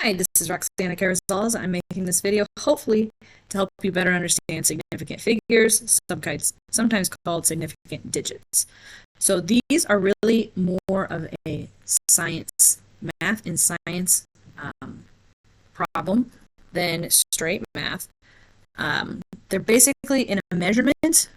Hi, this is Roxana Carrizales. I'm making this video hopefully to help you better understand significant figures, sometimes called significant digits. So these are really more of a math and science problem than straight math. They're basically in a measurement.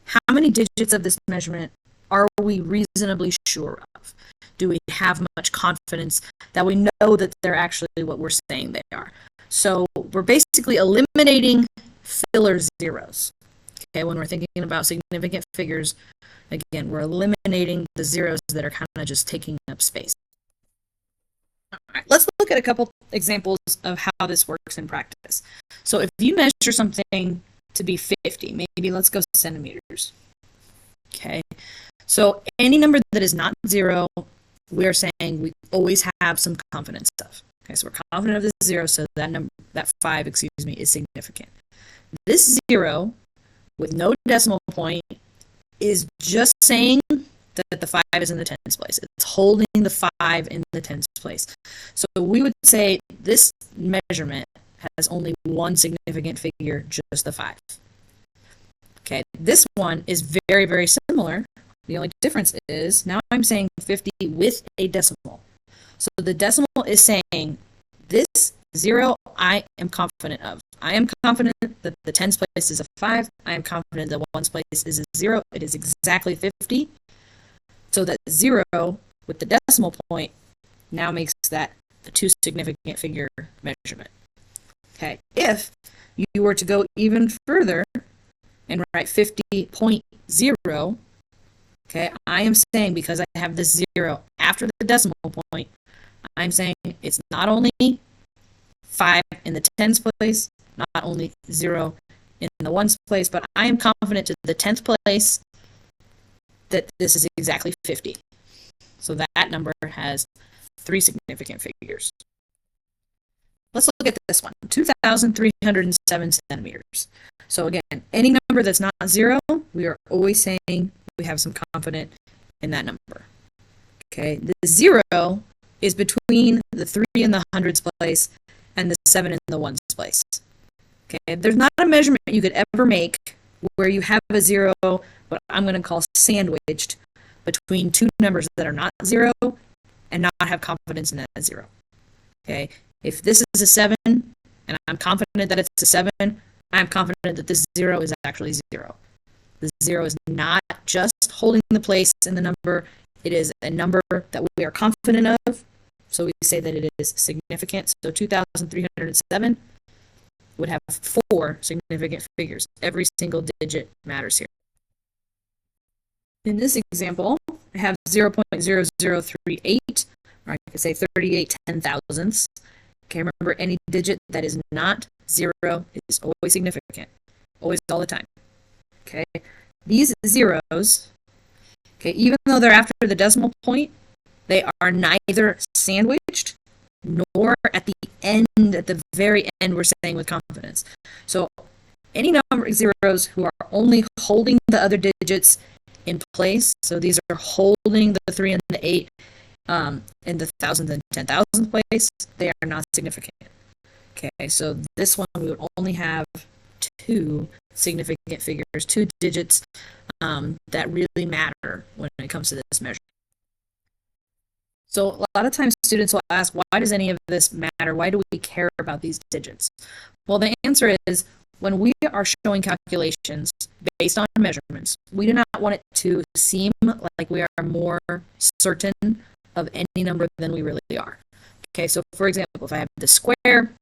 How many digits of this measurement are we reasonably sure of? Do we have much confidence that we know that they're actually what we're saying they are? So we're basically eliminating filler zeros. Okay, when we're thinking about significant figures, again, we're eliminating the zeros that are kind of just taking up space. All right, let's look at a couple examples of how this works in practice. So if you measure something to be 50, maybe let's go centimeters. Okay, so any number that is not zero, we're saying we always have some confidence of. Okay, so we're confident of the zero, so that 5, is significant. This 0 with no decimal point is just saying that the 5 is in the tens place. It's holding the 5 in the tens place. So we would say this measurement has only one significant figure, just the 5. Okay, this one is very, very similar. The only difference is now I'm saying 50 with a decimal. So the decimal is saying this 0 I am confident of. I am confident that the tens place is a 5. I am confident that ones place is a 0. It is exactly 50. So that 0 with the decimal point now makes that a 2 significant figure measurement. Okay, if you were to go even further and write 50.0, okay, I am saying because I have this 0 after the decimal point, I'm saying it's not only 5 in the tens place, not only 0 in the ones place, but I am confident to the 10th place that this is exactly 50. So that number has 3 significant figures. Let's look at this one, 2,307 centimeters. So again, any number that's not 0, we are always saying we have some confidence in that number. Okay, the 0 is between the 3 in the hundreds place and the 7 in the ones place. Okay, there's not a measurement you could ever make where you have a 0, what I'm going to call sandwiched between two numbers that are not 0 and not have confidence in that 0. Okay, if this is a 7 and I'm confident that it's a 7, I'm confident that this 0 is actually 0. The 0 is not just holding the place in the number, it is a number that we are confident of, so we say that it is significant. So 2,307 would have 4 significant figures. Every single digit matters here. In this example, I have 0.0038, or I could say 38 ten-thousandths. Okay, remember, any digit that is not 0 is always significant, always, all the time. Okay, these zeros, okay, even though they're after the decimal point, they are neither sandwiched nor at the end, at the very end, we're saying with confidence. So any number of zeros who are only holding the other digits in place, so these are holding the 3 and the 8 in the thousandth and 10,000th place, they are not significant. Okay, so this one we would only have 2 significant figures, 2 digits that really matter when it comes to this measure. So a lot of times students will ask, why does any of this matter? Why do we care about these digits? Well, the answer is, when we are showing calculations based on measurements, we do not want it to seem like we are more certain of any number than we really are. Okay, so for example, if I have the square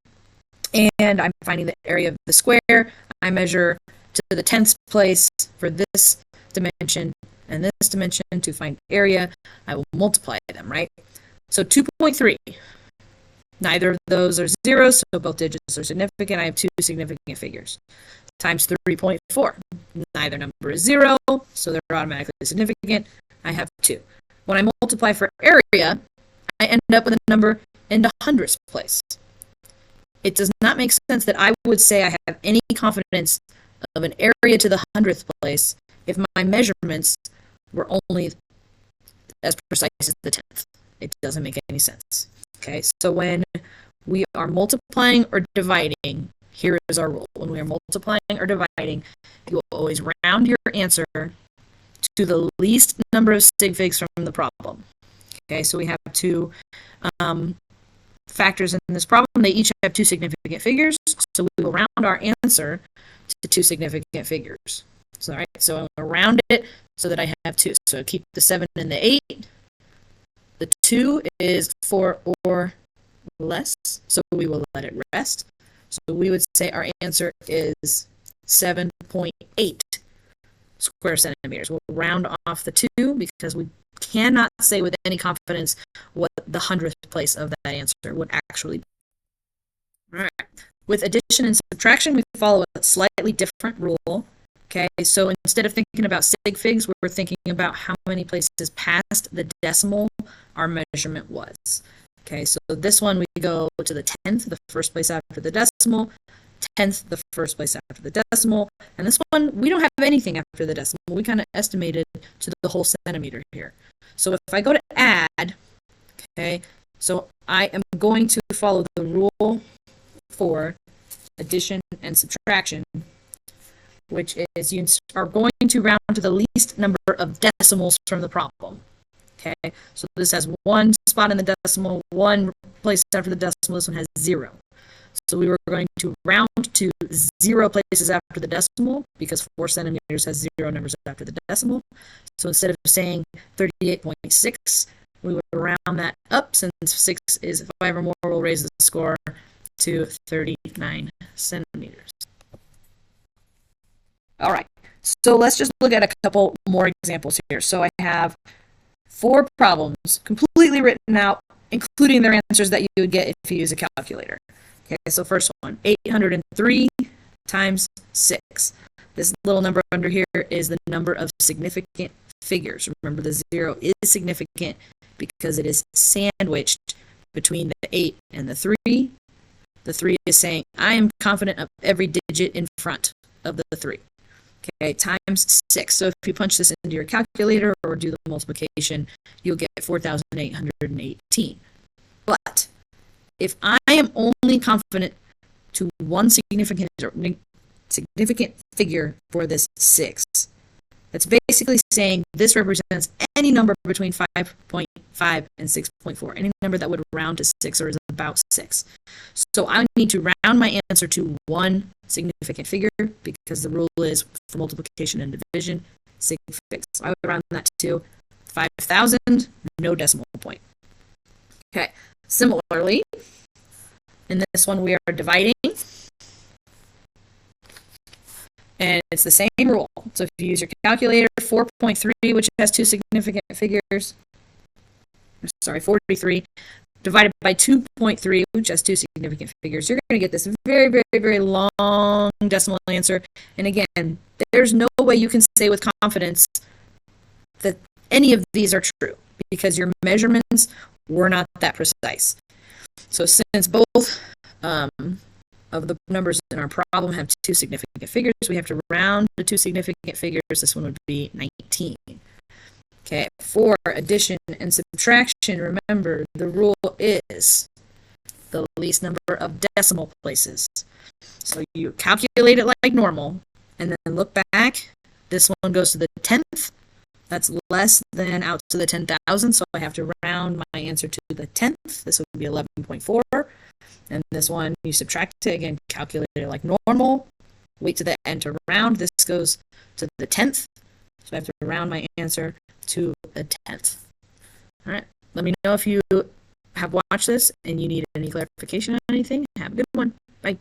and I'm finding the area of the square, I measure to the 10th place for this dimension and this dimension to find area. I will multiply them, right? So 2.3. Neither of those are zeros, so both digits are significant. I have 2 significant figures. Times 3.4. Neither number is 0, so they're automatically significant. I have 2. When I multiply for area, I end up with a number in the hundredths place. It does not make sense that I would say I have any confidence of an area to the hundredth place if my measurements were only as precise as the 10th. It doesn't make any sense. Okay, so when we are multiplying or dividing, here is our rule. When we are multiplying or dividing, you will always round your answer to the least number of sig figs from the problem. Okay, so we have two factors in this problem. They each have two significant figures, so we will round our answer to two significant figures. So, all right, so I'm going to round it so that I have two. So keep the 7 and the 8. The 2 is 4 or less, so we will let it rest. So we would say our answer is 7.8 square centimeters. We'll round off the 2 because we cannot say with any confidence what the 100th place of that answer would actually be. All right. With addition and subtraction, we follow a slightly different rule. Okay, so instead of thinking about sig figs, we're thinking about how many places past the decimal our measurement was. Okay, so this one we go to the 10th, the first place after the decimal, 10th, the first place after the decimal, and this one we don't have anything after the decimal. We kind of estimated to the whole centimeter here. So if I go to add, okay, so I am going to follow the rule for addition and subtraction, which is you are going to round to the least number of decimals from the problem. Okay, so this has one spot in the decimal, one place after the decimal, this one has 0. So we were going to round to 0 places after the decimal because 4 centimeters has 0 numbers after the decimal. So instead of saying 38.6, we would round that up since 6 is 5 or more, we'll raise the score to 39 centimeters. All right, so let's just look at a couple more examples here. So I have 4 problems completely written out, including their answers that you would get if you use a calculator. Okay, so first one, 803 times 6. This little number under here is the number of significant figures. Remember, the 0 is significant because it is sandwiched between the 8 and the 3. The 3 is saying, I am confident of every digit in front of the 3. Okay, times 6. So if you punch this into your calculator or do the multiplication, you'll get 4,818. But if I am only confident to one significant figure for this 6, that's basically saying this represents any number between 5.5 and 6.4, any number that would round to 6 or is about 6. So I need to round my answer to one significant figure because the rule is for multiplication and division, sig figs. So I would round that to 5,000, no decimal point. Okay, similarly, in this one we are dividing, and it's the same rule. So if you use your calculator, 4.3, which has two significant figures, 43, divided by 2.3, which has two significant figures, you're going to get this very, very, very long decimal answer. And again, there's no way you can say with confidence that any of these are true because your measurements were not that precise. So since both of the numbers in our problem have two significant figures, we have to round the two significant figures. This one would be 19. Okay, for addition and subtraction, remember the rule is the least number of decimal places. So you calculate it like normal, and then look back. This one goes to the 10th. That's less than out to the 10,000, so I have to round my answer to the 10th. This would be 11.4. And this one, you subtract it, again, calculate it like normal. Wait to the end to round. This goes to the 10th. So I have to round my answer to the 10th. All right. Let me know if you have watched this and you need any clarification on anything. Have a good one. Bye.